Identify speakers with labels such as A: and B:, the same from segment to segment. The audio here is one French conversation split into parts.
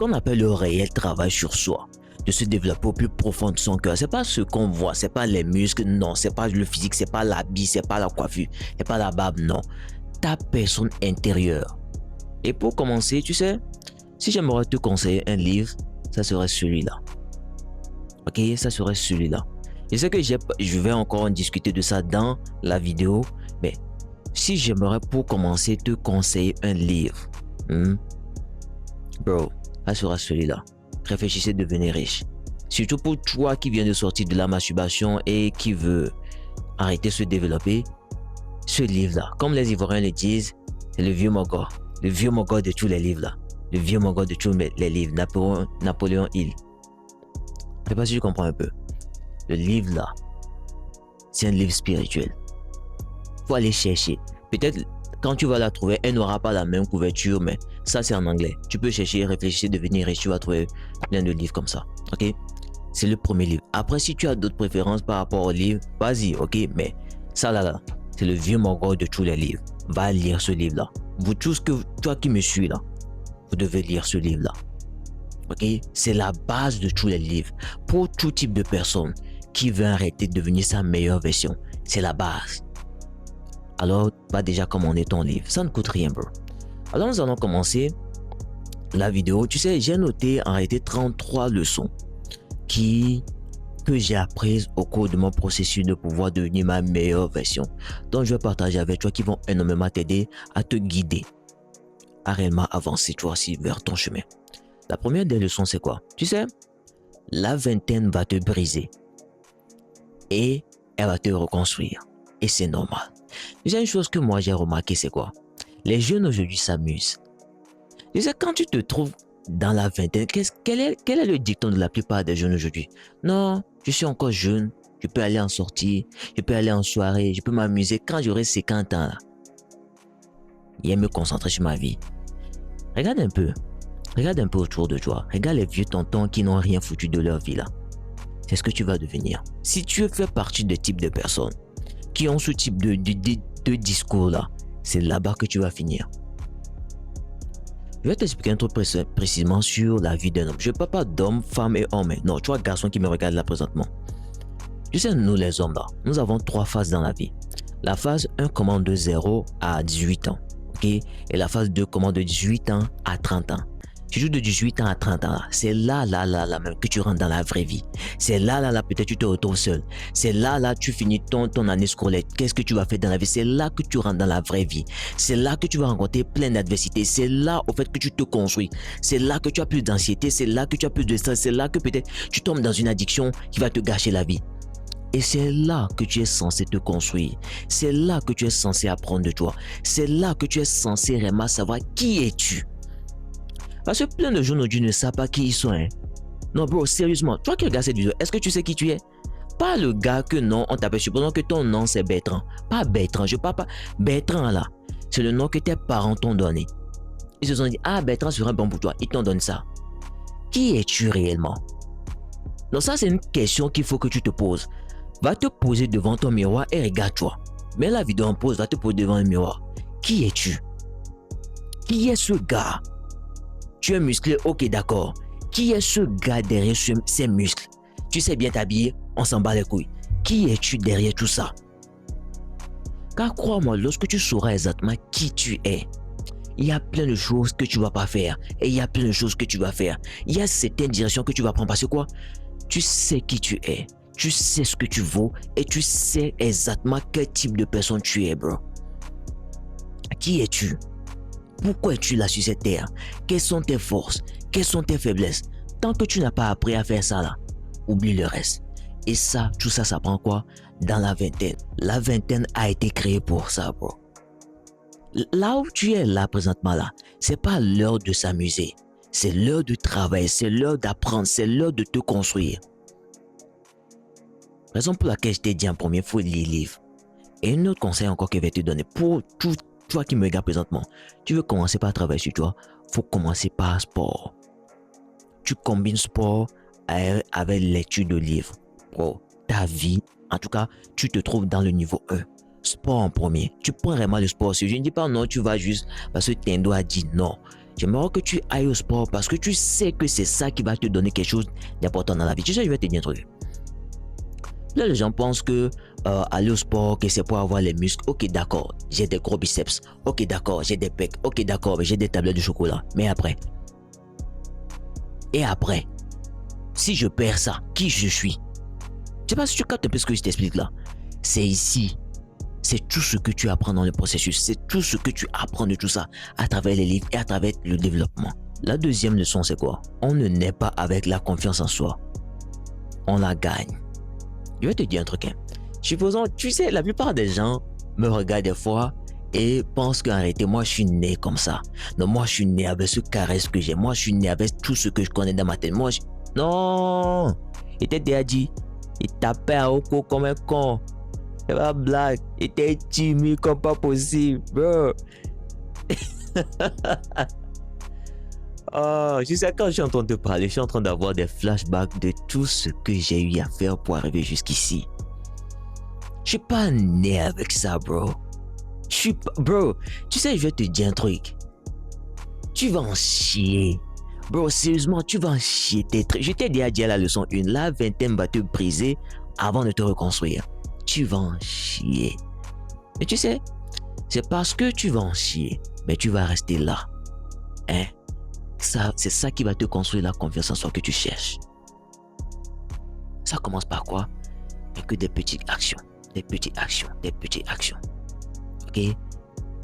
A: qu'on appelle le réel travail sur soi, de se développer au plus profond de son cœur. C'est pas ce qu'on voit, c'est pas les muscles, non, c'est pas le physique, c'est pas l'habit, c'est pas la coiffure, c'est pas la barbe, non. Ta personne intérieure. Et pour commencer, tu sais, si j'aimerais te conseiller un livre, ça serait celui-là. Ok, ça serait celui-là. Je sais que je vais encore en discuter de ça dans la vidéo, mais si j'aimerais pour commencer te conseiller un livre, bro, ça sera celui-là. Réfléchissez, devenez riche. Surtout pour toi qui viens de sortir de la masturbation et qui veut arrêter de se développer, ce livre-là, comme les Ivoiriens le disent, c'est le vieux mogol. Le vieux mogol de tous les livres là. Le vieux mogol de tous les livres. Napoléon Hill. Je sais pas si tu comprends un peu. Le livre là, c'est un livre spirituel. Faut aller chercher. Peut-être quand tu vas la trouver, elle n'aura pas la même couverture, mais ça c'est en anglais. Tu peux chercher, réfléchir, devenir riche, tu vas trouver plein de livres comme ça. Ok? C'est le premier livre. Après, si tu as d'autres préférences par rapport au livre, vas-y, ok? Mais ça là, c'est le vieux mogol de tous les livres. Va lire ce livre là. Vous tous, toi qui me suis là, vous devez lire ce livre là. Ok? C'est la base de tous les livres. Pour tout type de personne qui veut arrêter de devenir sa meilleure version, c'est la base. Alors, va déjà commander ton livre. Ça ne coûte rien, bro. Alors, nous allons commencer la vidéo. Tu sais, j'ai noté en réalité 33 leçons que j'ai apprises au cours de mon processus de pouvoir devenir ma meilleure version. Donc, je vais partager avec toi qui vont énormément t'aider à te guider, à réellement avancer toi aussi vers ton chemin. La première des leçons, c'est quoi? Tu sais, la vingtaine va te briser et elle va te reconstruire. Et c'est normal. Déjà, une chose que moi j'ai remarqué, c'est quoi? Les jeunes aujourd'hui s'amusent. Tu sais, quand tu te trouves dans la vingtaine, quel est le dicton de la plupart des jeunes aujourd'hui? Non, je suis encore jeune, je peux aller en sortie, je peux aller en soirée, je peux m'amuser quand j'aurai 50 ans. Là. Et me concentrer sur ma vie. Regarde un peu autour de toi. Regarde les vieux tontons qui n'ont rien foutu de leur vie là. C'est ce que tu vas devenir. Si tu fais partie de type de personnes qui ont ce type de discours là, c'est là-bas que tu vas finir. Je vais t'expliquer un truc précisément sur la vie d'un homme. Je ne parle pas d'homme, femme et homme. Non, tu vois, garçon qui me regarde là présentement. Tu sais, nous les hommes là, nous avons 3 phases dans la vie. La phase 1 commence de 0 à 18 ans. Ok? Et la phase 2 commence de 18 ans à 30 ans. Surtout de 18 ans à 30 ans, c'est là même que tu rentres dans la vraie vie. C'est là, peut-être tu te retrouves seul. C'est là, tu finis ton année scolaire. Qu'est-ce que tu vas faire dans la vie? C'est là que tu rentres dans la vraie vie. C'est là que tu vas rencontrer plein d'adversités. C'est là, au fait, que tu te construis. C'est là que tu as plus d'anxiété. C'est là que tu as plus de stress. C'est là que peut-être tu tombes dans une addiction qui va te gâcher la vie. Et c'est là que tu es censé te construire. C'est là que tu es censé apprendre de toi. C'est là que tu es censé vraiment savoir qui es-tu. Parce que plein de gens aujourd'hui ne savent pas qui ils sont. Hein. Non, bro, sérieusement, toi qui regardes cette vidéo, est-ce que tu sais qui tu es? Pas le gars que non, on t'appelle, supposons que ton nom c'est Bertrand. Pas Bertrand, je parle pas. Bertrand là, c'est le nom que tes parents t'ont donné. Ils se sont dit, ah, Bertrand serait bon pour toi. Ils t'ont donné ça. Qui es-tu réellement? Donc ça, c'est une question qu'il faut que tu te poses. Va te poser devant ton miroir et regarde-toi. Mets la vidéo en pause, va te poser devant un miroir. Qui es-tu? Qui est ce gars? Tu es musclé, ok d'accord. Qui est ce gars derrière ces muscles? Tu sais bien t'habiller, on s'en bat les couilles. Qui es-tu derrière tout ça? Car crois-moi, lorsque tu sauras exactement qui tu es, il y a plein de choses que tu ne vas pas faire. Et il y a plein de choses que tu vas faire. Il y a certaines directions que tu vas prendre. Parce que quoi? Tu sais qui tu es. Tu sais ce que tu vaux. Et tu sais exactement quel type de personne tu es, bro. Qui es-tu? Pourquoi es-tu là sur cette terre? Quelles sont tes forces? Quelles sont tes faiblesses? Tant que tu n'as pas appris à faire ça là, oublie le reste. Et ça, tout ça, ça prend quoi? Dans la vingtaine. La vingtaine a été créée pour ça, bro. Là où tu es là présentement là, c'est pas l'heure de s'amuser. C'est l'heure de travailler, c'est l'heure d'apprendre, c'est l'heure de te construire. Raison pour laquelle je t'ai dit en premier, il faut lire les livres. Et un autre conseil encore que je vais te donner pour tout toi qui me regarde présentement, tu veux commencer par travailler sur toi, faut commencer par sport. Tu combines sport avec lecture de livres. Bro, ta vie, en tout cas, tu te trouves dans le niveau 1. Sport en premier. Tu prends vraiment le sport. Je ne dis pas non, tu vas juste parce que Tendo a dit non. J'aimerais que tu ailles au sport parce que tu sais que c'est ça qui va te donner quelque chose d'important dans la vie. Tu sais, je vais te dire un truc. Là, les gens pensent que aller au sport, que c'est pour avoir les muscles. Ok, d'accord, j'ai des gros biceps. Ok, d'accord, j'ai des pecs. Ok, d'accord, j'ai des tablettes de chocolat. Mais après? Et après? Si je perds ça, qui je suis? Je sais pas si tu captes un peu ce que je t'explique là. C'est ici. C'est tout ce que tu apprends dans le processus. C'est tout ce que tu apprends de tout ça à travers les livres et à travers le développement. La deuxième leçon, c'est quoi? On ne naît pas avec la confiance en soi. On la gagne. Je vais te dire un truc. Supposons, tu sais, la plupart des gens me regardent des fois et pensent qu'en réalité, moi, je suis né comme ça. Non, moi, je suis né avec ce caresse que j'ai. Moi, je suis né avec tout ce que je connais dans ma tête. Moi, non! Il t'a déjà dit, il tapait à Oko comme un con. C'est pas blague. Il était timide comme pas possible, bro. Oh, je sais, quand je suis en train de te parler, je suis en train d'avoir des flashbacks de tout ce que j'ai eu à faire pour arriver jusqu'ici. Je suis pas né avec ça, bro. Je suis pas... Bro, tu sais, je vais te dire un truc. Tu vas en chier. Bro, sérieusement, tu vas en chier. Je t'ai déjà dit à la leçon 1, la vingtaine va te briser avant de te reconstruire. Tu vas en chier. Mais tu sais, c'est parce que tu vas en chier, mais tu vas rester là. Hein? Ça, c'est ça qui va te construire la confiance en soi que tu cherches. Ça commence par quoi? Et que des petites actions. Des petites actions. Des petites actions. Ok?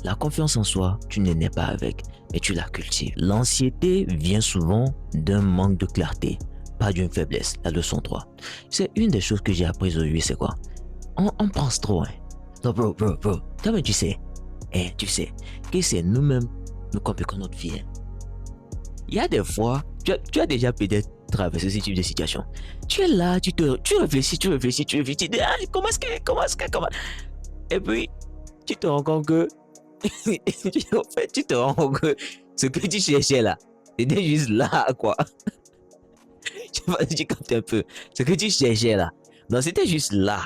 A: La confiance en soi, tu ne nais pas avec, mais tu la cultives. L'anxiété vient souvent d'un manque de clarté, pas d'une faiblesse. La leçon 3. C'est une des choses que j'ai apprises aujourd'hui, c'est quoi? On pense trop, hein. Non, bro. Toi-même, tu sais que c'est nous-mêmes, nous compliquons notre vie. Hein. Il y a des fois, tu as déjà peut-être traversé ce type de situation. Tu es là, tu réfléchis, tu dis, ah, comment est-ce que. Et puis, tu te rends compte que. En fait, tu te rends compte que ce que tu cherchais là, c'était juste là, quoi. Je sais pas si tu captes un peu. Ce que tu cherchais là. Non, c'était juste là.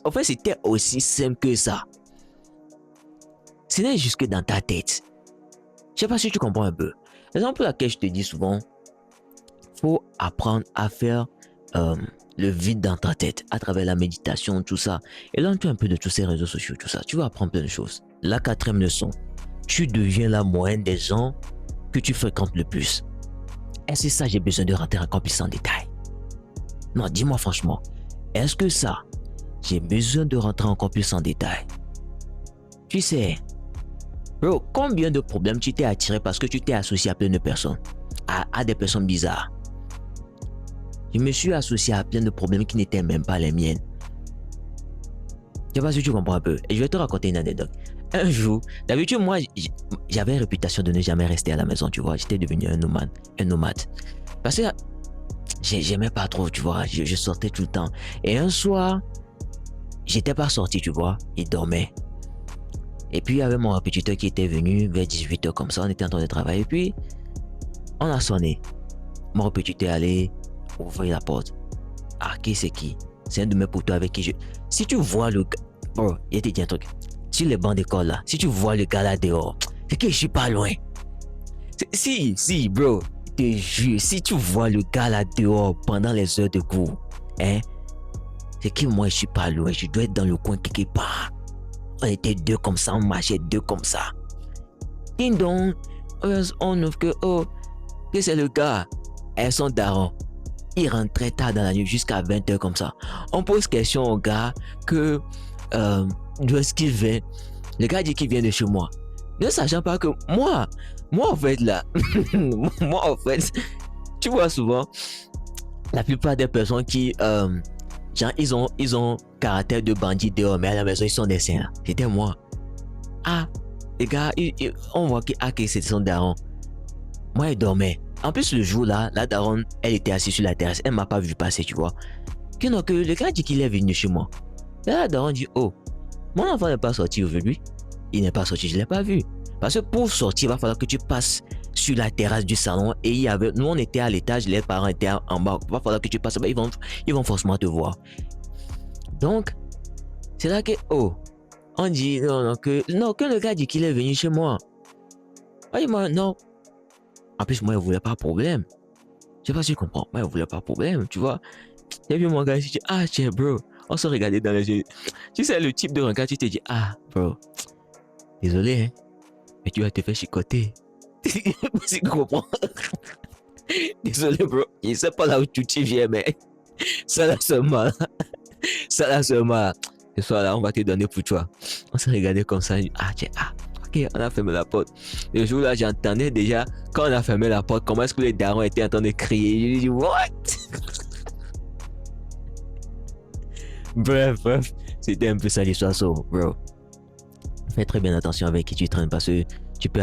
A: En fait, c'était aussi simple que ça. C'était jusque dans ta tête. Je sais pas si tu comprends un peu. La raison pour laquelle je te dis souvent, faut apprendre à faire le vide dans ta tête à travers la méditation, tout ça. Et là, tu as un peu de tous ces réseaux sociaux, tout ça. Tu vas apprendre plein de choses. La quatrième leçon, tu deviens la moyenne des gens que tu fréquentes le plus. Est-ce que ça, j'ai besoin de rentrer encore plus en détail? Non, dis-moi franchement, est-ce que ça, j'ai besoin de rentrer encore plus en détail? Tu sais, bro, combien de problèmes tu t'es attiré parce que tu t'es associé à plein de personnes, à des personnes bizarres? Je me suis associé à plein de problèmes qui n'étaient même pas les miennes. Je sais pas si tu comprends un peu. Et je vais te raconter une anecdote. Un jour, d'habitude, moi, j'avais une réputation de ne jamais rester à la maison, tu vois. J'étais devenu un nomade. Parce que j'aimais pas trop, tu vois. Je sortais tout le temps. Et un soir, j'étais pas sorti, tu vois. Il dormait. Et puis, il y avait mon répétiteur qui était venu vers 18h comme ça. On était en train de travailler. Et puis, on a sonné. Mon répétiteur allait ouvrir la porte. Ah, qui c'est qui? C'est un de mes potos avec qui je... Si tu vois le gars... Bro, il te dit un truc. Sur les bancs d'école là, si tu vois le gars là dehors, c'est que je suis pas loin. Si, bro, je te jure, si tu vois le gars là dehors pendant les heures de cours, hein, c'est que moi je suis pas loin, je dois être dans le coin quelque part. On était deux comme ça, on marchait deux comme ça. Ding dong, on ouvre que c'est le gars. Elles sont darons. Il rentre très tard dans la nuit jusqu'à 20h comme ça. On pose question au gars que d'où est-ce qu'il vient. Le gars dit qu'il vient de chez moi. Ne sachant pas que moi en fait là, moi en fait, tu vois souvent la plupart des personnes qui genre ils ont caractère de bandit dehors mais à la maison ils sont des saints. C'était moi. Ah, les gars, on voit que c'est son daron. Moi il dormait. En plus, le jour là, la daronne, elle était assise sur la terrasse. Elle m'a pas vu passer, tu vois. Que le gars dit qu'il est venu chez moi. Et la daronne dit, oh, mon enfant n'est pas sorti aujourd'hui. Il n'est pas sorti, je ne l'ai pas vu. Parce que pour sortir, il va falloir que tu passes sur la terrasse du salon. Et nous, on était à l'étage, les parents étaient en bas. Il va falloir que tu passes. Ils vont forcément te voir. Donc, c'est là que, on dit, que le gars dit qu'il est venu chez moi. Non, En plus, moi, je voulais pas de problème. Je sais pas si tu comprends. Moi, je voulais pas de problème, tu vois. J'ai vu mon gars, je dis, ah, tiens, bro. On se regardait dans les yeux. Tu sais, le type de regard, tu te dis, ah, bro, désolé, hein, mais tu vas te faire chicoter. Tu comprends? Désolé, bro. Je sais pas là où tu viens, mais ça là seulement. Ça là seulement. Ce soir là, on va te donner pour toi. On s'est regardé comme ça. Ah, tiens, ah, ok, on a fermé la porte. Le jour là, j'entendais déjà, quand on a fermé la porte, comment est-ce que les darons étaient en train de crier. Je lui dis, what? Bref, c'était un peu ça l'histoire, so, bro. Fais très bien attention avec qui tu traînes parce que tu peux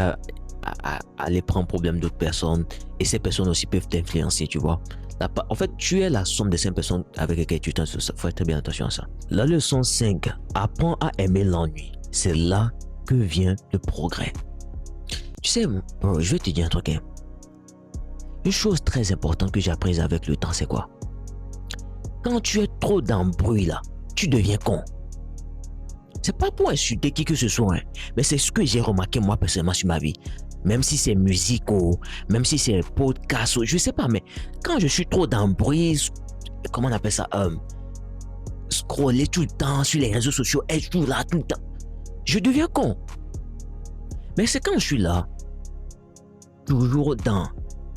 A: aller prendre problème d'autres personnes et ces personnes aussi peuvent t'influencer, tu vois. En fait, tu es la somme de 5 personnes avec lesquelles tu traînes. Fais très bien attention à ça. La leçon 5, apprends à aimer l'ennui. C'est là que vient le progrès. Tu sais, bro, je vais te dire un truc. Hein. Une chose très importante que j'ai apprise avec le temps, c'est quoi? Quand tu es trop dans le bruit là, tu deviens con. C'est pas pour insulter qui que ce soit, hein, mais c'est ce que j'ai remarqué moi personnellement sur ma vie. Même si c'est musique ou même si c'est podcast ou je sais pas, mais quand je suis trop dans le bruit, comment on appelle ça, scroller tout le temps sur les réseaux sociaux, être tout là tout le temps, je deviens con. Mais c'est quand je suis là, toujours dans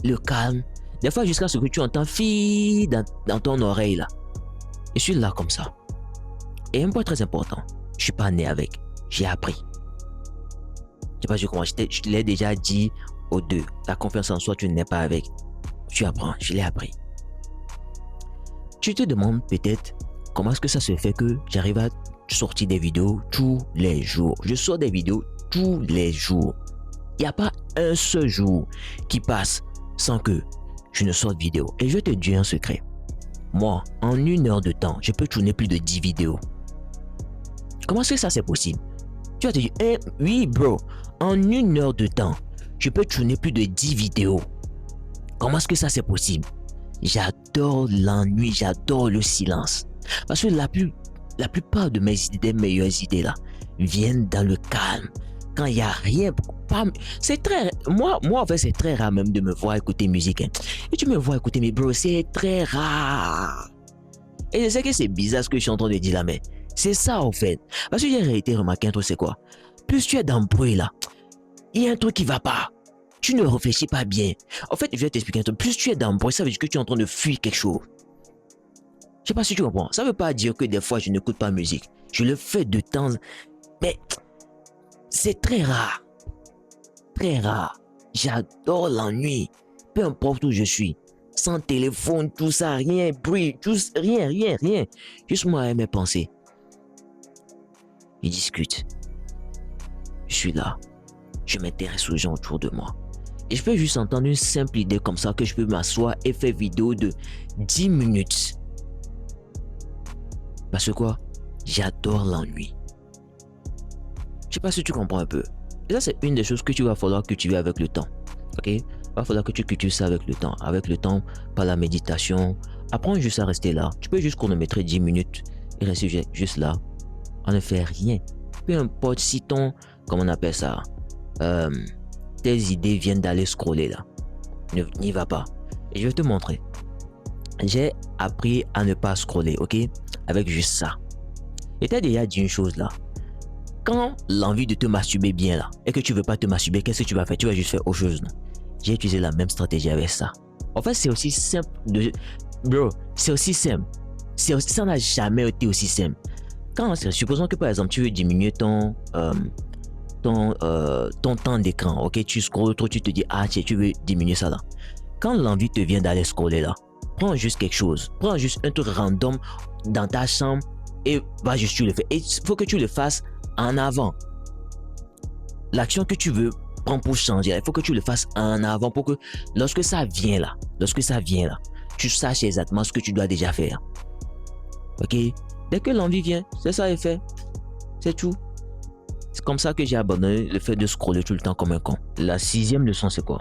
A: le calme, des fois jusqu'à ce que tu entends fille dans ton oreille là. Je suis là comme ça. Et un point très important, je suis pas né avec, j'ai appris. Je sais pas si comment, je te l'ai déjà dit aux deux. La confiance en soi, tu n'es pas avec. Tu apprends, je l'ai appris. Tu te demandes peut-être comment est-ce que ça se fait que j'arrive à sortir des vidéos tous les jours. Je sors des vidéos tous les jours. Il n'y a pas un seul jour qui passe sans que je ne sorte de vidéo. Et je vais te dire un secret. Moi, en 1 heure de temps, je peux tourner plus de 10 vidéos. Comment est-ce que ça c'est possible? Tu vas te dire, oui bro, en 1 heure de temps, je peux tourner plus de 10 vidéos. Comment est-ce que ça c'est possible? J'adore l'ennui, j'adore le silence. Parce que la plupart de mes idées, meilleures idées là, viennent dans le calme. Quand il n'y a rien, c'est très, moi en fait c'est très rare même de me voir écouter musique. Hein. Et tu me vois écouter, mais bro, c'est très rare. Et je sais que c'est bizarre ce que je suis en train de dire là, mais c'est ça en fait. Parce que j'ai été remarqué un truc, c'est quoi? Plus tu es dans le bruit là, il y a un truc qui va pas. Tu ne réfléchis pas bien. En fait, je vais t'expliquer un truc. Plus tu es dans le bruit, ça veut dire que tu es en train de fuir quelque chose. Je sais pas si tu comprends. Ça veut pas dire que des fois je n'écoute pas musique. Je le fais de temps, mais c'est très rare. Très rare. J'adore l'ennui. Peu importe où je suis. Sans téléphone, tout ça, rien, bruit, rien. Juste moi et mes pensées. Je discute. Je suis là. Je m'intéresse aux gens autour de moi. Et je peux juste entendre une simple idée comme ça que je peux m'asseoir et faire vidéo de 10 minutes. Parce que quoi? J'adore l'ennui. Je sais pas si tu comprends un peu. Et ça, c'est une des choses que tu vas falloir cultiver avec le temps. Ok? Il va falloir que tu cultives ça avec le temps. Avec le temps, par la méditation. Apprends juste à rester là. Tu peux juste chronométrer 10 minutes et rester juste là. On ne fait rien. Peu importe si ton, comment on appelle ça, tes idées viennent d'aller scroller là. N'y va pas. Et je vais te montrer. J'ai appris à ne pas scroller, ok? Avec juste ça. Et t'as déjà dit une chose là. Quand l'envie de te masturber bien là, et que tu veux pas te masturber, qu'est-ce que tu vas faire? Tu vas juste faire autre chose, non? J'ai utilisé la même stratégie avec ça. En fait, c'est aussi simple de... Bro, c'est aussi simple. Ça n'a jamais été aussi simple. Supposons que par exemple, tu veux diminuer ton temps d'écran, ok? Tu scrolles trop, tu te dis, ah, tu veux diminuer ça là. Quand l'envie te vient d'aller scroller là, prends juste quelque chose. Prends juste un truc random dans ta chambre et va juste tu le fais. Et il faut que tu le fasses en avant. L'action que tu veux prendre pour changer, il faut que tu le fasses en avant pour que lorsque ça vient là, tu saches exactement ce que tu dois déjà faire. Ok? Dès que l'envie vient, c'est ça et fait. C'est tout. C'est comme ça que j'ai abandonné le fait de scroller tout le temps comme un con. La 6e leçon, c'est quoi?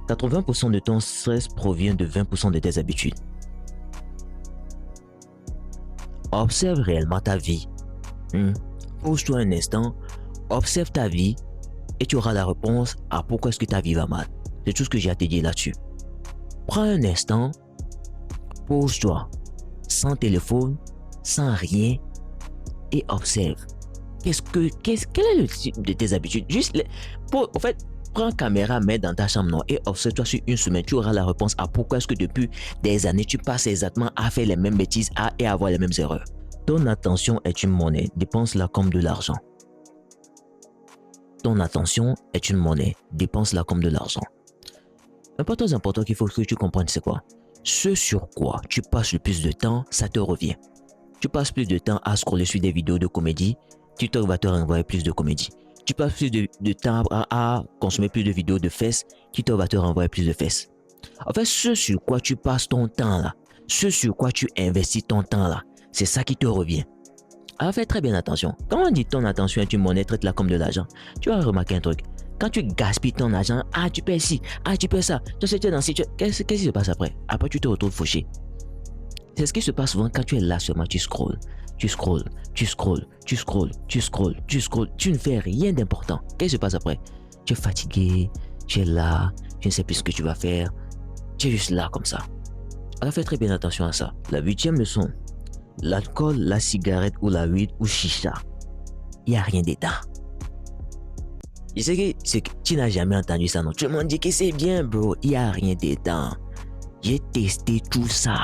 A: 80% de ton stress provient de 20% de tes habitudes. Observe réellement ta vie. Pose-toi un instant, observe ta vie et tu auras la réponse à pourquoi est-ce que ta vie va mal. C'est tout ce que j'ai à te dire là-dessus. Prends un instant, pose-toi, sans téléphone, sans rien, et observe. Quel est le type de tes habitudes? En fait, prends caméra, mets dans ta chambre, non, et observe-toi sur une semaine. Tu auras la réponse à pourquoi est-ce que depuis des années, tu passes exactement à faire les mêmes bêtises et à avoir les mêmes erreurs. Ton attention est une monnaie, dépense-la comme de l'argent. Ton attention est une monnaie, dépense-la comme de l'argent. Un point très important qu'il faut que tu comprennes, c'est quoi? Ce sur quoi tu passes le plus de temps, ça te revient. Tu passes plus de temps à scroller sur des vidéos de comédie, TikTok va te renvoyer plus de comédie. Tu passes plus de temps à consommer plus de vidéos de fesses, TikTok va te renvoyer plus de fesses. En fait, ce sur quoi tu passes ton temps là, ce sur quoi tu investis ton temps là, c'est ça qui te revient. Alors fais très bien attention. Quand on dit ton attention est une monnaie, traite-la comme de l'argent. Tu vas remarquer un truc. Quand tu gaspilles ton argent, tu perds ci, tu perds ça. Tu es dans qu'est-ce qui se passe après? Après, tu te retrouves fauché. C'est ce qui se passe souvent quand tu es là seulement, tu scrolles. Tu scrolles, tu scrolles, tu scrolles, tu scrolles, tu scrolles. Tu ne fais rien d'important. Qu'est-ce qui se passe après? Tu es fatigué, tu es là, tu ne sais plus ce que tu vas faire. Tu es juste là comme ça. Alors fais très bien attention à ça. La 8e leçon. L'alcool, la cigarette ou la weed ou chicha, il n'y a rien dedans. Je sais que tu n'as jamais entendu ça, non? Tout le monde dit que c'est bien, bro. Il n'y a rien dedans. J'ai testé tout ça.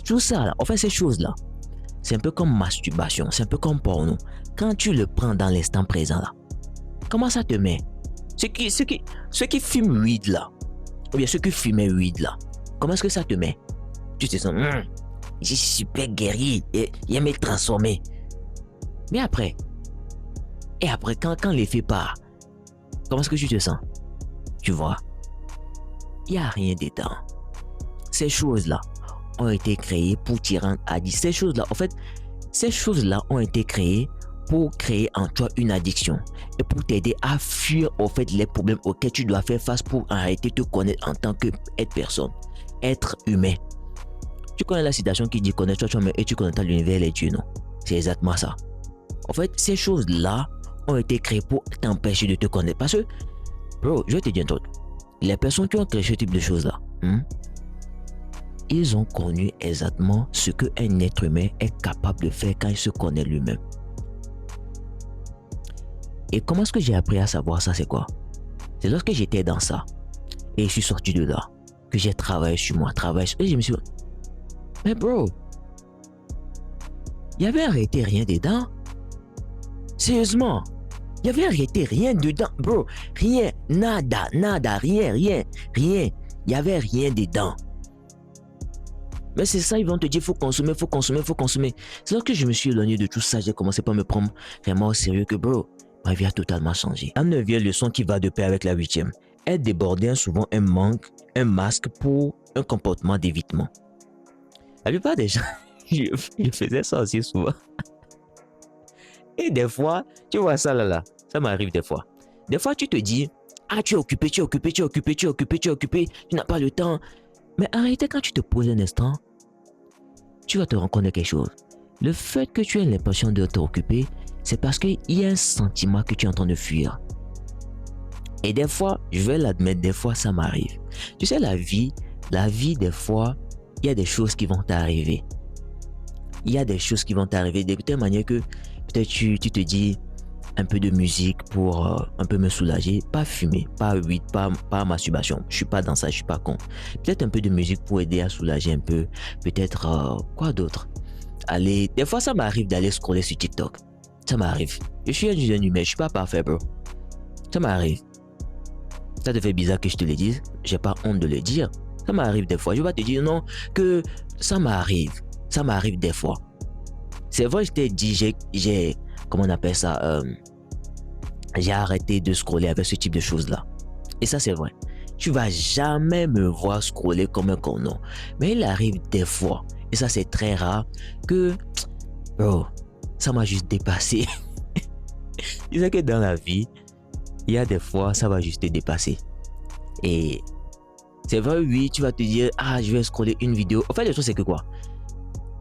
A: Tout ça, là. En fait, ces choses-là, c'est un peu comme masturbation. C'est un peu comme porno. Quand tu le prends dans l'instant présent, là, comment ça te met? Ceux qui fument weed, là, ou bien ceux qui fumaient weed, là, comment est-ce que ça te met? Tu te sens... Je suis super guerrier et aime être transformé. Mais après, quand l'effet part, comment est-ce que tu te sens? Tu vois, il n'y a rien dedans. Ces choses-là ont été créées pour t'y rendre addict. Ces choses-là, en fait, ces choses-là ont été créées pour créer en toi une addiction et pour t'aider à fuir au fait les problèmes auxquels tu dois faire face pour arrêter de te connaître en tant qu'être personne, être humain. Tu connais la citation qui dit connais-toi toi-même et tu connais l'univers et les dieux, non? C'est exactement ça. En fait, ces choses-là ont été créées pour t'empêcher de te connaître. Parce que, bro, je vais te dire un truc. Les personnes qui ont créé ce type de choses-là, ils ont connu exactement ce qu'un être humain est capable de faire quand il se connaît lui-même. Et comment est-ce que j'ai appris à savoir ça, c'est quoi? C'est lorsque j'étais dans ça et je suis sorti de là que j'ai travaillé sur moi, et je me suis dit, mais bro, il y avait arrêté rien dedans. Sérieusement, il y avait arrêté rien dedans, bro. Rien, nada, rien. Il y avait rien dedans. Mais c'est ça, ils vont te dire, faut consommer. C'est là que je me suis éloigné de tout ça. J'ai commencé par me prendre vraiment au sérieux que, bro, ma vie a totalement changé. La 9e leçon qui va de pair avec la 8e. Être débordé a souvent un masque pour un comportement d'évitement. La plupart des gens, je faisais ça aussi souvent. Et des fois, tu vois ça là, ça m'arrive des fois. Des fois, tu te dis, tu es occupé, tu n'as pas le temps. Mais en réalité, quand tu te poses un instant, tu vas te rendre compte de quelque chose. Le fait que tu aies l'impression de t'occuper, c'est parce qu'il y a un sentiment que tu es en train de fuir. Et des fois, je vais l'admettre, des fois ça m'arrive. Tu sais, la vie, des fois, il y a des choses qui vont t'arriver. Il y a des choses qui vont t'arriver de telle manière que peut-être tu te dis un peu de musique pour un peu me soulager. Pas fumer, pas weed, pas masturbation. Je suis pas dans ça, je suis pas con. Peut-être un peu de musique pour aider à soulager un peu. Peut-être quoi d'autre? Des fois ça m'arrive d'aller scroller sur TikTok. Ça m'arrive. Je suis un jeune humain, je suis pas parfait, bro. Ça m'arrive. Ça te fait bizarre que je te le dise. J'ai pas honte de le dire. Ça m'arrive des fois. Je vais pas te dire non que ça m'arrive. Ça m'arrive des fois. C'est vrai, je t'ai dit, comment on appelle ça? J'ai arrêté de scroller avec ce type de choses-là. Et ça, c'est vrai. Tu vas jamais me voir scroller comme un con, non. Mais il arrive des fois, et ça, c'est très rare, que, bro, ça m'a juste dépassé. Tu sais que dans la vie, il y a des fois, ça va juste te dépasser. Et c'est vrai, oui, tu vas te dire, je vais scroller une vidéo. En fait, le truc, c'est que quoi?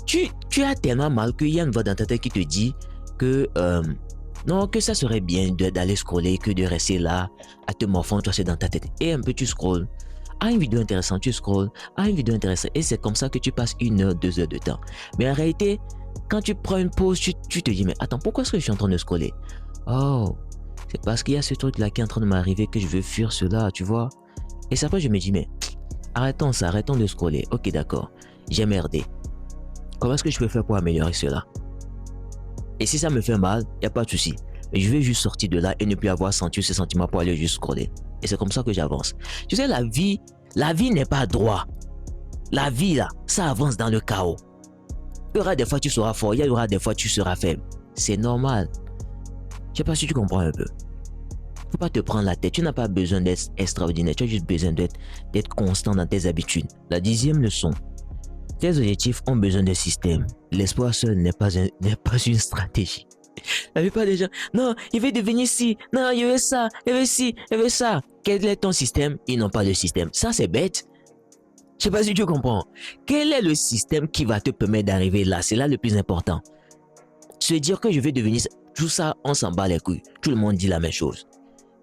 A: Tu as tellement mal qu'il y a une voix dans ta tête qui te dit que Non, que ça serait bien d'aller scroller que de rester là à te morfondre, toi c'est dans ta tête. Et un peu tu scrolles. Ah, une vidéo intéressante, tu scrolles. Ah, une vidéo intéressante. Et c'est comme ça que tu passes 1 heure, 2 heures de temps. Mais en réalité, quand tu prends une pause, tu te dis, mais attends, pourquoi est-ce que je suis en train de scroller? Oh, c'est parce qu'il y a ce truc-là qui est en train de m'arriver que je veux fuir cela, tu vois. Et c'est après je me dis, mais arrêtons ça, arrêtons de scroller. Ok, d'accord, j'ai merdé. Comment est-ce que je peux faire pour améliorer cela? Et si ça me fait mal, il n'y a pas de souci. Mais je vais juste sortir de là et ne plus avoir senti ce sentiment pour aller juste scroller. Et c'est comme ça que j'avance. Tu sais, la vie n'est pas droit. La vie, là, ça avance dans le chaos. Il y aura des fois tu seras fort, il y aura des fois tu seras faible. C'est normal. Je sais pas si tu comprends un peu. Faut pas te prendre la tête. Tu n'as pas besoin d'être extraordinaire. Tu as juste besoin d'être constant dans tes habitudes. La 10e leçon. Tes objectifs ont besoin d'un système. L'espoir seul n'est pas une stratégie. La plupart des gens, non, il veut devenir ci, non, il veut ça, il veut ci, il veut ça. Quel est ton système? Ils n'ont pas de système. Ça, c'est bête. Je sais pas si tu comprends. Quel est le système qui va te permettre d'arriver là? C'est là le plus important. Se dire que je vais devenir ça, tout ça, on s'en bat les couilles. Tout le monde dit la même chose.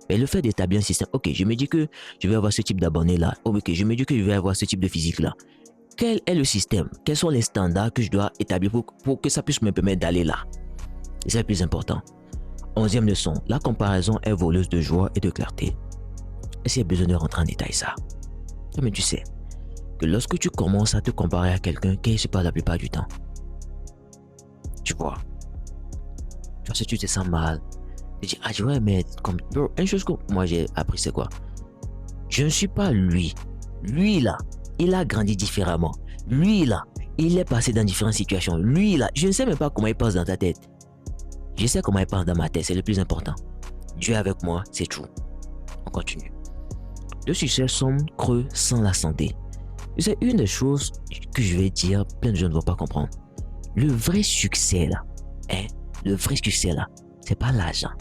A: Mais le fait d'établir un système, ok, je me dis que je vais avoir ce type d'abonnés là. Ok, je me dis que je vais avoir ce type de physique là. Quel est le système? Quels sont les standards que je dois établir pour que ça puisse me permettre d'aller là? C'est le plus important. 11e leçon, la comparaison est voleuse de joie et de clarté. Est-ce qu'il y a besoin de rentrer en détail ça? Mais tu sais que lorsque tu commences à te comparer à quelqu'un, qu'est-ce qui se passe la plupart du temps? Tu vois, si tu te sens mal, tu dis, ah, je vais mettre comme... Bro, une chose que moi j'ai appris, c'est quoi? Je ne suis pas lui. Lui là, il a grandi différemment. Lui là, il est passé dans différentes situations. Lui là, je ne sais même pas comment il passe dans ta tête. Je sais comment il passe dans ma tête, c'est le plus important. Dieu est avec moi, c'est tout. On continue. Le succès sombre, creux, sans la santé. C'est une des choses que je vais dire, plein de gens ne vont pas comprendre. Le vrai succès là, le vrai succès là, c'est pas l'argent.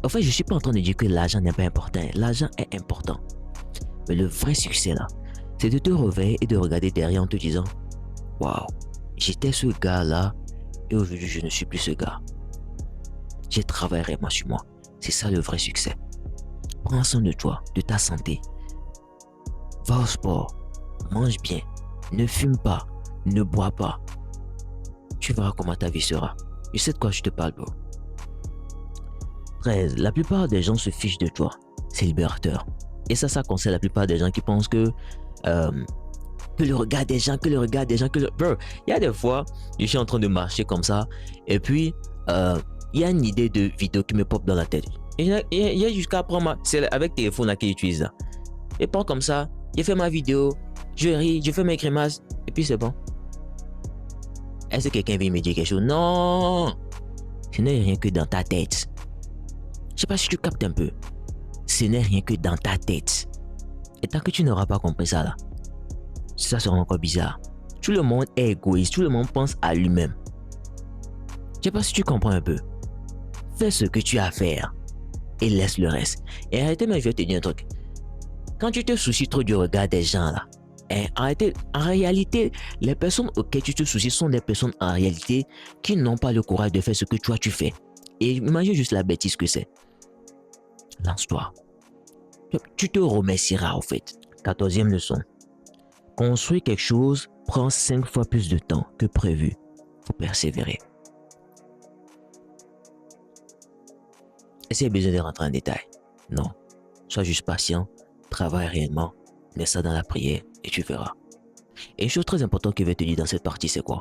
A: En fait, je suis pas en train de dire que l'argent n'est pas important. L'argent est important. Mais le vrai succès là, c'est de te réveiller et de regarder derrière en te disant, waouh, j'étais ce gars là et aujourd'hui je ne suis plus ce gars. J'ai travaillé réellement sur moi. C'est ça le vrai succès. Prends soin de toi, de ta santé. Va au sport, mange bien, ne fume pas, ne bois pas. Tu verras comment ta vie sera. Je sais de quoi je te parle, bro. 13. La plupart des gens se fichent de toi. C'est libérateur. Et ça concerne la plupart des gens qui pensent que le regard des gens, Bro, il y a des fois, je suis en train de marcher comme ça, et puis, il y a une idée de vidéo qui me pop dans la tête. Il y a jusqu'à prendre c'est avec le téléphone là qu'il utilise là. Et pas comme ça, j'ai fait ma vidéo, je ris, je fais mes grimaces, et puis c'est bon. Est-ce que quelqu'un vient me dire quelque chose? Non! Ce n'est rien que dans ta tête. Je sais pas si tu captes un peu. Ce n'est rien que dans ta tête. Et tant que tu n'auras pas compris ça là, ça sera encore bizarre. Tout le monde est égoïste, tout le monde pense à lui-même. Je sais pas si tu comprends un peu. Fais ce que tu as à faire et laisse le reste. Et arrêtez, mais je vais te dire un truc. Quand tu te soucies trop du regard des gens là, arrêtez. En réalité, les personnes auxquelles tu te soucies sont des personnes en réalité qui n'ont pas le courage de faire ce que toi tu fais. Et imagine juste la bêtise que c'est. Lance-toi. Tu te remercieras en fait. 14e leçon. Construire quelque chose prend 5 fois plus de temps que prévu. Faut persévérer. Est-ce qu'il y a besoin de rentrer en détail? Non. Sois juste patient, travaille réellement, mets ça dans la prière et tu verras. Et une chose très importante que je vais te dire dans cette partie, c'est quoi?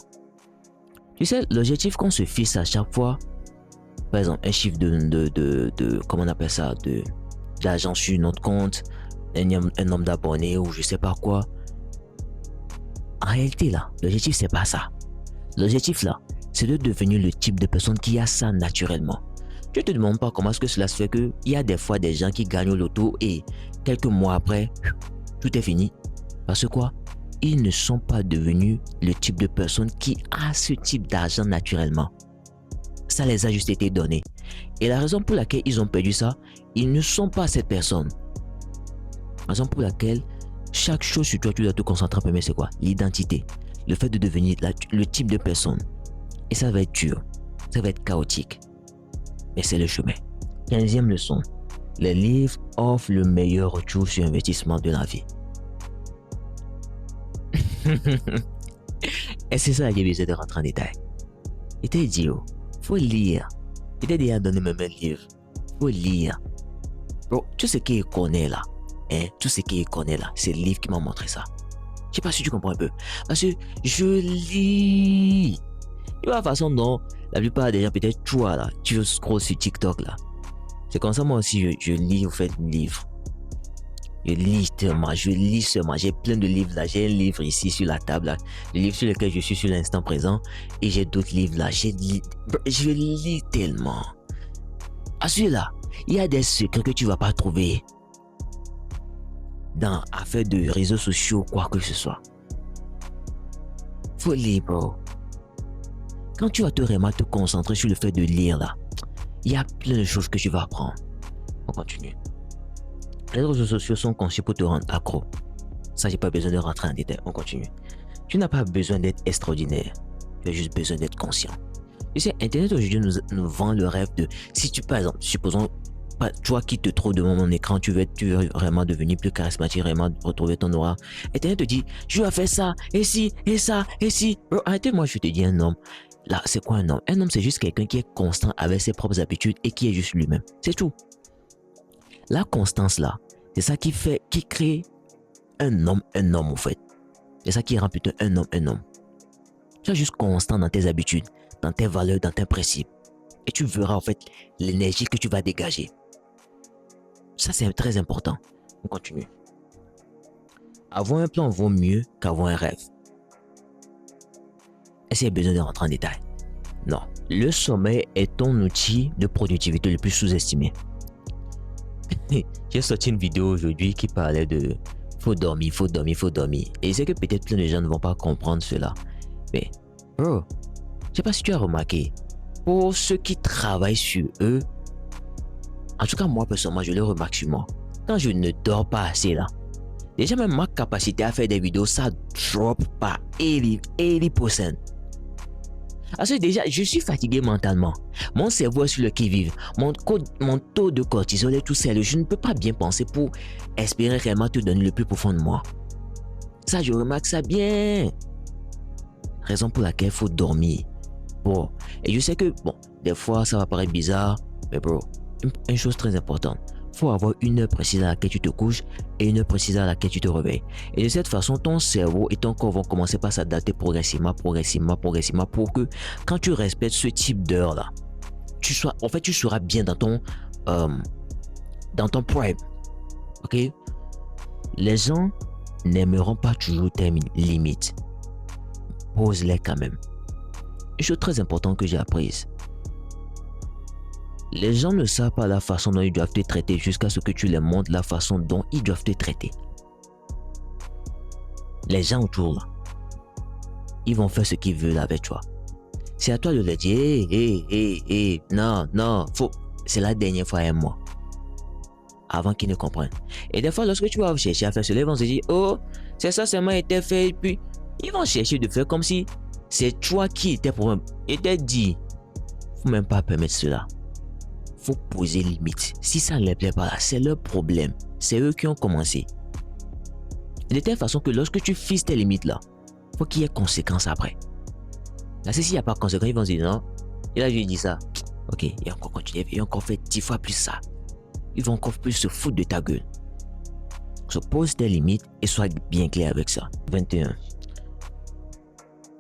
A: Tu sais, l'objectif qu'on se fixe à chaque fois, par exemple, un chiffre comment on appelle ça, d'argent sur notre compte, un nombre d'abonnés ou je sais pas quoi. En réalité, là, l'objectif, c'est pas ça. L'objectif, là, c'est de devenir le type de personne qui a ça naturellement. Je te demande pas comment est-ce que cela se fait que il y a des fois des gens qui gagnent au loto et quelques mois après, tout est fini. Parce que quoi? Ils ne sont pas devenus le type de personne qui a ce type d'argent naturellement. Ça les a juste été donné. Et la raison pour laquelle ils ont perdu ça, ils ne sont pas cette personne. La raison pour laquelle chaque chose sur toi, tu dois te concentrer en premier, c'est quoi? L'identité. Le fait de devenir le type de personne. Et ça va être dur. Ça va être chaotique. mais c'est le chemin. 15e leçon. Les livres offrent le meilleur retour sur investissement de la vie. Et c'est ça que j'ai besoin de rentrer en détail. Il t'a dit, oh, faut lire. Il t'a déjà donné même un livre. Faut lire. Bro, tout ce qu'il connaît là, hein, tout ce qu'il connaît là, c'est le livre qui m'a montré ça. Je sais pas si tu comprends un peu. Parce que je lis. De la façon dont la plupart des gens, peut-être toi là, tu scrolles sur TikTok là. C'est comme ça moi aussi, je lis au fait un livre. Je lis tellement, je lis seulement. J'ai plein de livres là. J'ai un livre ici sur la table là. Le livre sur lequel je suis sur l'instant présent. Et j'ai d'autres livres là. Je lis tellement. À celui-là, il y a des secrets que tu vas pas trouver dans affaire de réseaux sociaux, quoi que ce soit. Faut lire, bro. Quand tu vas vraiment te concentrer sur le fait de lire là, il y a plein de choses que tu vas apprendre. On continue. Les réseaux sociaux sont conçus pour te rendre accro. Ça, j'ai pas besoin de rentrer en détail. On continue. Tu n'as pas besoin d'être extraordinaire. Tu as juste besoin d'être conscient. Tu sais, Internet aujourd'hui nous vend le rêve de... Si tu, par exemple, supposons, toi qui te trouves devant mon écran, tu veux vraiment devenir plus charismatique, vraiment retrouver ton aura. Internet te dit, tu vas faire ça, et si, et ça, et si. Arrêtez, moi, je te dis un homme. Là, c'est quoi un homme? Un homme, c'est juste quelqu'un qui est constant avec ses propres habitudes et qui est juste lui-même. C'est tout. La constance là, c'est ça qui crée un homme en fait. C'est ça qui rend plutôt un homme. Tu es juste constant dans tes habitudes, dans tes valeurs, dans tes principes. Et tu verras en fait l'énergie que tu vas dégager. Ça c'est très important. On continue. Avoir un plan vaut mieux qu'avoir un rêve. Est-ce qu'il y a besoin de rentrer en détail? Non. Le sommeil est ton outil de productivité le plus sous-estimé. J'ai sorti une vidéo aujourd'hui qui parlait de faut dormir. Et c'est que peut-être plein de gens ne vont pas comprendre cela. Mais, bro, je sais pas si tu as remarqué, pour ceux qui travaillent sur eux, en tout cas moi personnellement, je le remarque sur moi. Quand je ne dors pas assez là, déjà même ma capacité à faire des vidéos, ça drop par 80%. Parce que déjà, je suis fatigué mentalement. Mon cerveau est sur le qui-vive. Mon taux de cortisol est tout seul. Je ne peux pas bien penser pour espérer réellement te donner le plus profond de moi. Ça, je remarque ça bien. Raison pour laquelle il faut dormir. Bon, et je sais que, bon, des fois, ça va paraître bizarre. Mais bro, une chose très importante. Il faut avoir une heure précise à laquelle tu te couches et une heure précise à laquelle tu te réveilles. Et de cette façon, ton cerveau et ton corps vont commencer par s'adapter progressivement pour que quand tu respectes ce type d'heure là, tu seras bien dans ton prime. Ok? Les gens n'aimeront pas toujours tes limites. Pose-les quand même. Une chose très importante que j'ai apprise. Les gens ne savent pas la façon dont ils doivent te traiter jusqu'à ce que tu leur montres la façon dont ils doivent te traiter. Les gens autour là, ils vont faire ce qu'ils veulent avec toi. C'est à toi de leur dire, non, faut. C'est la dernière fois un mois. Avant qu'ils ne comprennent. Et des fois, lorsque tu vas chercher à faire cela, ils vont se dire, oh, c'est ça seulement été fait. Et puis, ils vont chercher de faire comme si c'est toi qui étais pour eux. Et t'es dit, faut même pas permettre cela. Faut poser limite. Si ça ne les plaît pas, c'est leur problème. C'est eux qui ont commencé. De telle façon que lorsque tu fixes tes limites là, faut qu'il y ait conséquences après. Là, s'il n'y a pas de conséquences, ils vont se dire non. Et là, je lui dis ça. Ok, il a encore continué, il a encore fait 10 fois plus ça. Ils vont encore plus se foutre de ta gueule. So, pose tes limites et sois bien clair avec ça. 21.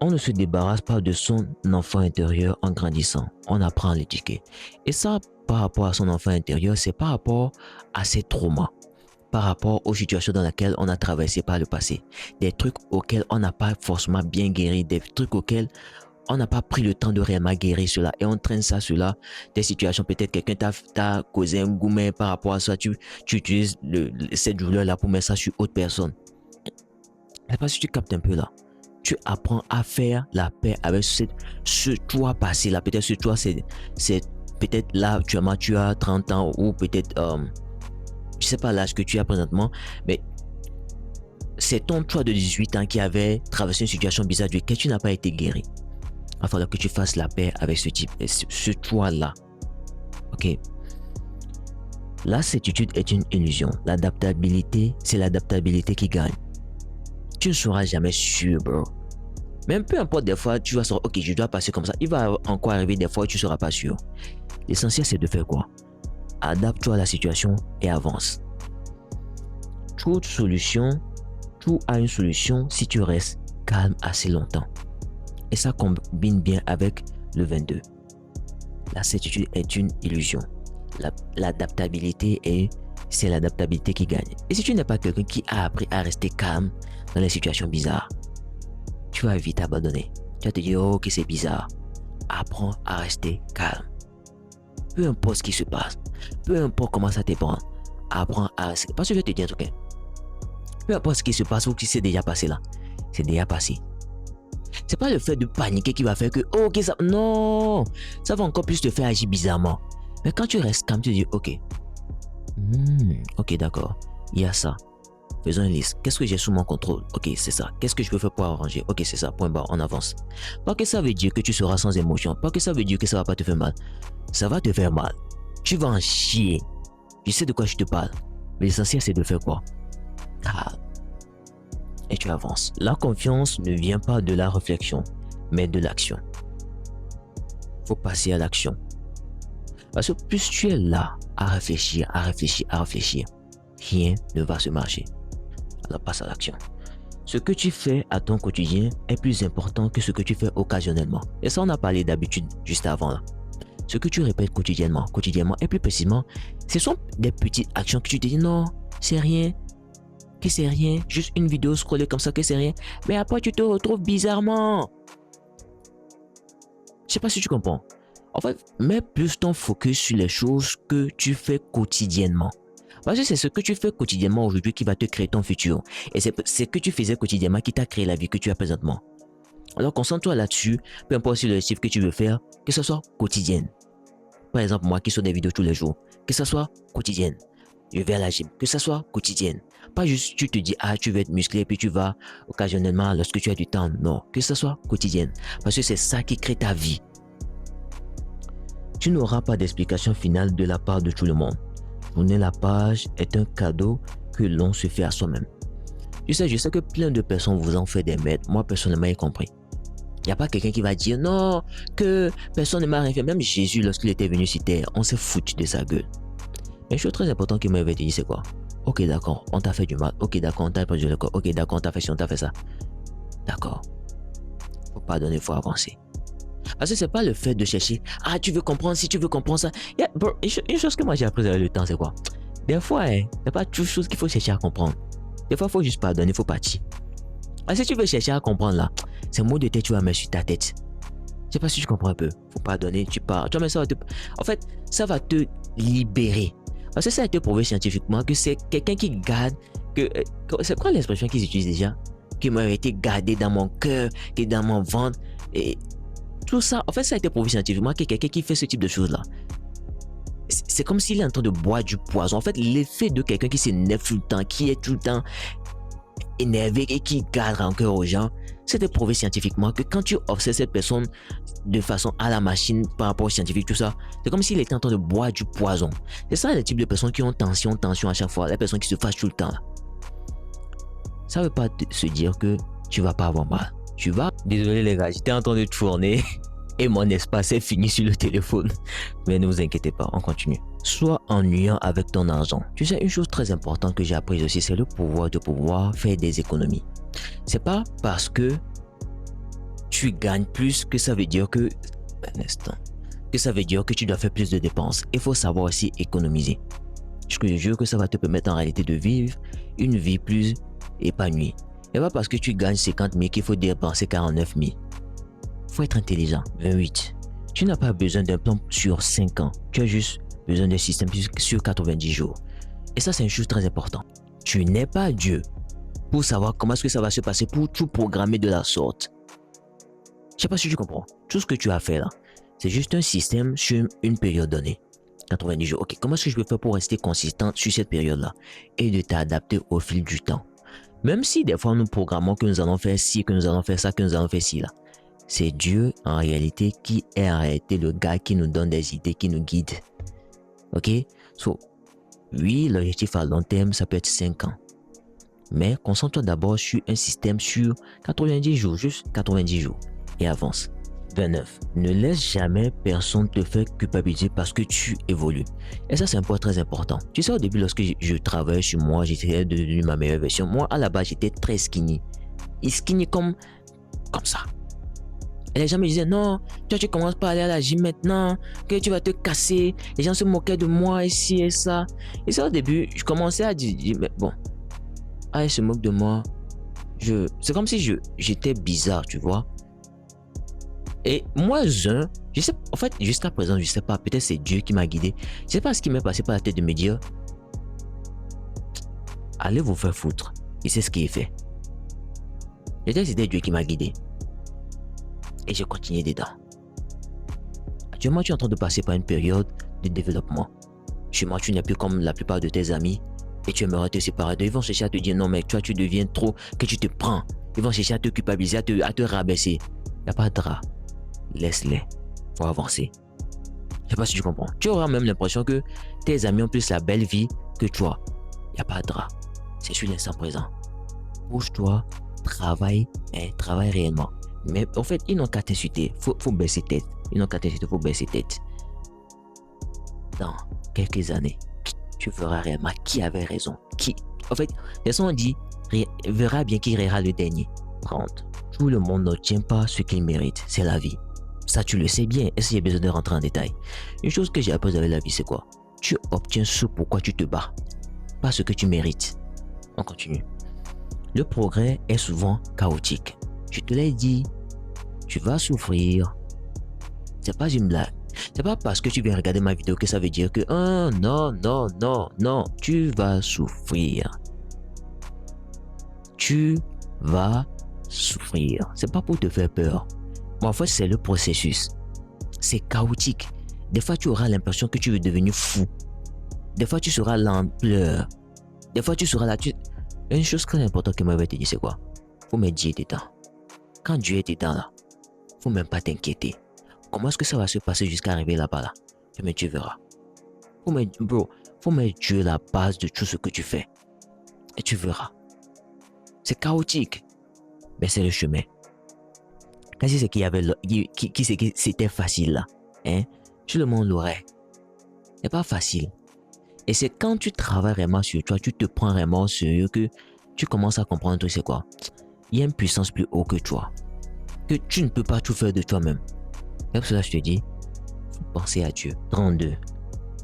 A: On ne se débarrasse pas de son enfant intérieur en grandissant. On apprend à l'éduquer. Et ça, par rapport à son enfant intérieur, c'est par rapport à ses traumas. Par rapport aux situations dans lesquelles on a traversé par le passé. Des trucs auxquels on n'a pas forcément bien guéri. Des trucs auxquels on n'a pas pris le temps de réellement guérir cela. Et on traîne ça, cela. Des situations, peut-être quelqu'un t'a causé un gourmet par rapport à ça. Tu utilises cette douleur-là pour mettre ça sur autre personne. Je sais pas si tu captes un peu là. Tu apprends à faire la paix avec ce toi passé là. Peut-être ce toi, c'est peut-être là, actuellement, tu as 30 ans ou peut-être, je sais pas l'âge que tu as présentement, mais c'est ton toi de 18 ans qui avait traversé une situation bizarre du laquelle tu n'as pas été guéri. Il va falloir que tu fasses la paix avec ce type, ce toi là. Ok. La certitude est une illusion. L'adaptabilité, c'est l'adaptabilité qui gagne. Tu ne seras jamais sûr, bro. Même peu importe, des fois, tu vas savoir, ok, je dois passer comme ça. Il va encore arriver des fois où tu ne seras pas sûr. L'essentiel, c'est de faire quoi? Adapte-toi à la situation et avance. Toute solution, tout a une solution si tu restes calme assez longtemps. Et ça combine bien avec le 22. La certitude est une illusion. L'adaptabilité c'est l'adaptabilité qui gagne. Et si tu n'es pas quelqu'un qui a appris à rester calme dans les situations bizarres, tu vas vite abandonner. Tu vas te dire, oh, ok, c'est bizarre. Apprends à rester calme. Peu importe ce qui se passe, peu importe comment ça te prend, apprends à rester. Parce que je vais te dire un truc. Peu importe ce qui se passe ou ce qui s'est déjà passé là, c'est déjà passé. C'est pas le fait de paniquer qui va faire que, oh, ok, ça, non, ça va encore plus te faire agir bizarrement. Mais quand tu restes calme, tu te dis, ok, ok, d'accord, il y a ça. Faisons une liste. Qu'est-ce que j'ai sous mon contrôle? Ok, c'est ça. Qu'est-ce que je peux faire pour arranger? Ok, c'est ça. Point barre, on avance. Pas que ça veut dire que tu seras sans émotion. Pas que ça veut dire que ça va pas te faire mal. Ça va te faire mal. Tu vas en chier. Je sais de quoi je te parle. Mais l'essentiel, c'est de faire quoi? Calme. Et tu avances. La confiance ne vient pas de la réflexion, mais de l'action. Faut passer à l'action. Parce que plus tu es là à réfléchir, rien ne va se marcher. Alors passe à l'action. Ce que tu fais à ton quotidien est plus important que ce que tu fais occasionnellement. Et ça, on a parlé d'habitude juste avant là. Ce que tu répètes quotidiennement, et plus précisément, ce sont des petites actions que tu te dis non, c'est rien, que c'est rien, juste une vidéo scrollée comme ça que c'est rien. Mais après tu te retrouves bizarrement. Je sais pas si tu comprends. En fait, mets plus ton focus sur les choses que tu fais quotidiennement. Parce que c'est ce que tu fais quotidiennement aujourd'hui qui va te créer ton futur. Et c'est ce que tu faisais quotidiennement qui t'a créé la vie que tu as présentement. Alors concentre-toi là-dessus, peu importe sur le chiffre que tu veux faire, que ce soit quotidienne. Par exemple, moi qui sors des vidéos tous les jours, que ce soit quotidienne. Je vais à la gym, que ce soit quotidienne. Pas juste tu te dis, ah, tu veux être musclé, puis tu vas occasionnellement lorsque tu as du temps. Non, que ce soit quotidienne. Parce que c'est ça qui crée ta vie. Tu n'auras pas d'explication finale de la part de tout le monde. Tourner la page est un cadeau que l'on se fait à soi-même. Je sais que plein de personnes vous en font des maîtres, moi personnellement y compris. Il n'y a pas quelqu'un qui va dire non, que personne ne m'a rien fait. Même Jésus, lorsqu'il était venu sur terre, on s'est foutu de sa gueule. Mais une chose très importante qu'il m'avait dit, c'est quoi? Ok, d'accord, on t'a fait du mal. Ok, d'accord, on t'a perdu le corps. Ok, d'accord, on t'a fait ci, on t'a fait ça. D'accord. Faut pardonner, faut avancer. Parce que c'est pas le fait de chercher, ah, tu veux comprendre si tu veux comprendre ça. Bro, une chose que moi j'ai appris avec le temps, c'est quoi? Des fois, il n'y a pas toute chose qu'il faut chercher à comprendre. Des fois, il faut juste pardonner, il faut partir. Parce que si tu veux chercher à comprendre là, c'est un mot de tête tu vas mettre sur ta tête. Je sais pas si tu comprends un peu. Faut pardonner, tu pars. Tu vois, mais ça va te... En fait, ça va te libérer. Parce que ça a été prouvé scientifiquement que c'est quelqu'un qui garde... C'est quoi l'expression qu'ils utilisent déjà? Qui m'a été gardé dans mon cœur, qui est dans mon ventre. Et tout ça, en fait, ça a été prouvé scientifiquement que quelqu'un qui fait ce type de choses-là, c'est comme s'il est en train de boire du poison. En fait, l'effet de quelqu'un qui s'énerve tout le temps, qui est tout le temps énervé et qui garde rancœur aux gens, c'était prouvé scientifiquement que quand tu observes cette personne de façon à la machine par rapport aux scientifiques, tout ça, c'est comme s'il était en train de boire du poison. C'est ça le type de personnes qui ont tension à chaque fois, les personnes qui se fâchent tout le temps. Ça ne veut pas se dire que tu vas pas avoir mal. Tu vas... Désolé les gars, j'étais en train de tourner et mon espace est fini sur le téléphone. Mais ne vous inquiétez pas, on continue. Sois ennuyant avec ton argent. Tu sais, une chose très importante que j'ai apprise aussi, c'est le pouvoir de pouvoir faire des économies. C'est pas parce que tu gagnes plus que ça veut dire que... Un instant. Que ça veut dire que tu dois faire plus de dépenses. Il faut savoir aussi économiser. Je te jure que ça va te permettre en réalité de vivre une vie plus épanouie. Et pas parce que tu gagnes 50 000 qu'il faut dépenser 49 000. Il faut être intelligent. 28. Tu n'as pas besoin d'un plan sur 5 ans. Tu as juste besoin d'un système sur 90 jours. Et ça, c'est une chose très importante. Tu n'es pas Dieu pour savoir comment est-ce que ça va se passer, pour tout programmer de la sorte. Je ne sais pas si tu comprends. Tout ce que tu as fait là, c'est juste un système sur une période donnée. 90 jours. Ok, comment est-ce que je peux faire pour rester consistant sur cette période-là et de t'adapter au fil du temps? Même si des fois nous programmons que nous allons faire ci, que nous allons faire ça, que nous allons faire ci là. C'est Dieu en réalité qui est en réalité le gars qui nous donne des idées, qui nous guide. Ok? So, oui, l'objectif à long terme, ça peut être 5 ans. Mais concentre-toi d'abord sur un système sur 90 jours, juste 90 jours. Et avance. 29. Ne laisse jamais personne te faire culpabiliser parce que tu évolues. Et ça, c'est un point très important. Tu sais, au début, lorsque je travaillais sur moi, j'étais devenu ma meilleure version. Moi, à la base, j'étais très skinny. Et skinny comme ça. Et les gens me disaient, non, toi, tu commences pas à aller à la gym maintenant, que tu vas te casser. Les gens se moquaient de moi, ici et ça. Et ça, au début, je commençais à dire, mais bon, ils se moquent de moi. C'est comme si j'étais bizarre, tu vois. Et moi, je sais, en fait, jusqu'à présent, je sais pas, peut-être c'est Dieu qui m'a guidé. Je sais pas ce qui m'est passé par la tête de me dire, allez vous faire foutre. Et c'est ce qui est fait. Peut-être c'était Dieu qui m'a guidé. Et j'ai continué dedans. Actuellement, tu es en train de passer par une période de développement. Chez moi, tu n'es plus comme la plupart de tes amis et tu aimerais te séparer d'eux. Ils vont chercher à te dire non, mais toi, tu deviens trop, que tu te prends. Ils vont chercher à te culpabiliser, à te rabaisser. Il n'y a pas de drap. Laisse-les. Faut avancer. Je sais pas si tu comprends. Tu auras même l'impression que tes amis ont plus la belle vie que toi. Il n'y a pas de drap. C'est sur l'instant présent. Bouge-toi, travaille, travaille réellement. Mais en fait, ils n'ont qu'à t'insulter. Faut baisser tête. Ils n'ont qu'à t'insulter, faut baisser tête. Dans quelques années, tu verras réellement qui avait raison. En fait, les gens ont dit, verra bien qui rira le dernier. 30. Tout le monde n'obtient pas ce qu'il mérite. C'est la vie. Ça, tu le sais bien. Est-ce qu'il y a besoin de rentrer en détail? Une chose que j'ai appris avec la vie, c'est quoi? Tu obtiens ce pourquoi tu te bats. Pas ce que tu mérites. On continue. Le progrès est souvent chaotique. Je te l'ai dit, tu vas souffrir. C'est pas une blague. C'est pas parce que tu viens regarder ma vidéo que ça veut dire que non, tu vas souffrir. Tu vas souffrir. C'est pas pour te faire peur. Mais en fait, c'est le processus. C'est chaotique. Des fois, tu auras l'impression que tu es devenu fou. Des fois, tu seras l'ampleur. Des fois, tu seras là. Une chose très importante que moi vais te dire, c'est quoi? Faut mettre Dieu dedans. Quand Dieu est dedans là, faut même pas t'inquiéter. Comment est-ce que ça va se passer jusqu'à arriver là-bas là? Mais tu verras. Faut mettre Dieu à la base de tout ce que tu fais. Et tu verras. C'est chaotique. Mais c'est le chemin. Quand c'est ce qu'il y avait c'était facile là. Tout le monde l'aurait. C'est pas facile. Et c'est quand tu travailles vraiment sur toi, tu te prends vraiment au sérieux que tu commences à comprendre tout c'est quoi. Il y a une puissance plus haut que toi. Que tu ne peux pas tout faire de toi-même. C'est pour cela que je te dis, faut penser à Dieu. 32.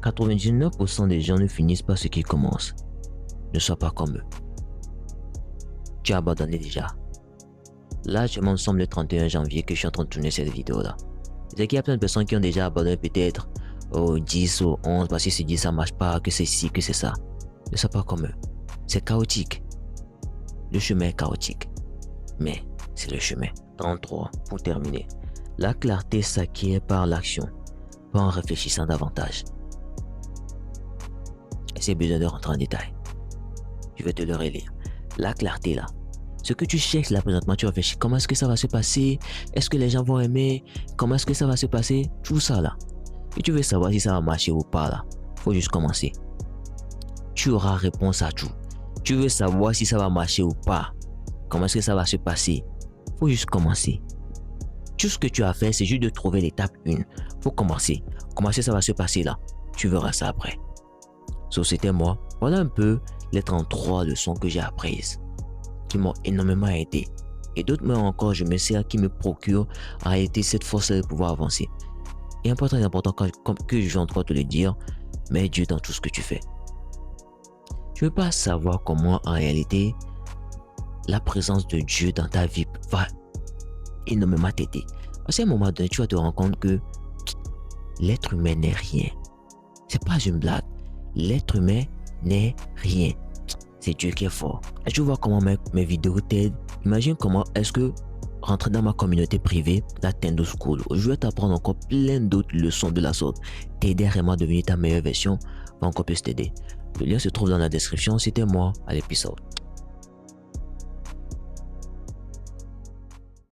A: 99% des gens ne finissent pas ce qu'ils commencent. Ne sois pas comme eux. Tu as abandonné déjà. Là, je m'en semble le 31 janvier que je suis en train de tourner cette vidéo-là. C'est qu'il y a plein de personnes qui ont déjà abandonné peut-être au 10 ou 11 parce qu'ils se disent ça marche pas, que c'est ci, que c'est ça. Ne sois pas comme eux. C'est chaotique. Le chemin est chaotique. Mais c'est le chemin. 33. Pour terminer. La clarté s'acquiert par l'action, pas en réfléchissant davantage. Et c'est besoin de rentrer en détail. Je vais te le relire. La clarté là. Ce que tu cherches là présentement, tu réfléchis. Comment est-ce que ça va se passer? Est-ce que les gens vont aimer? Comment est-ce que ça va se passer? Tout ça là. Et tu veux savoir si ça va marcher ou pas là. Faut juste commencer. Tu auras réponse à tout. Tu veux savoir si ça va marcher ou pas. Comment est-ce que ça va se passer? Faut juste commencer. Tout ce que tu as fait, c'est juste de trouver l'étape 1. Faut commencer. Comment est-ce que ça va se passer là? Tu verras ça après. So, c'était moi. Voilà un peu les 33 leçons que j'ai apprises, qui m'ont énormément aidé. Et d'autres mais encore, je me sers qui me procurent en réalité cette force de pouvoir avancer. Et un point très important, comme que je viens de te le dire, mets Dieu dans tout ce que tu fais. Je ne veux pas savoir comment en réalité la présence de Dieu dans ta vie va énormément t'aider. Parce qu'à un moment donné, tu vas te rendre compte que l'être humain n'est rien. C'est pas une blague. L'être humain n'est rien. C'est Dieu qui est fort. Et tu vois comment mes vidéos t'aident. Imagine comment est-ce que rentrer dans ma communauté privée, la Tendo School, où je vais t'apprendre encore plein d'autres leçons de la sorte. T'aider vraiment à devenir ta meilleure version va encore plus t'aider. Le lien se trouve dans la description. C'était moi à l'épisode.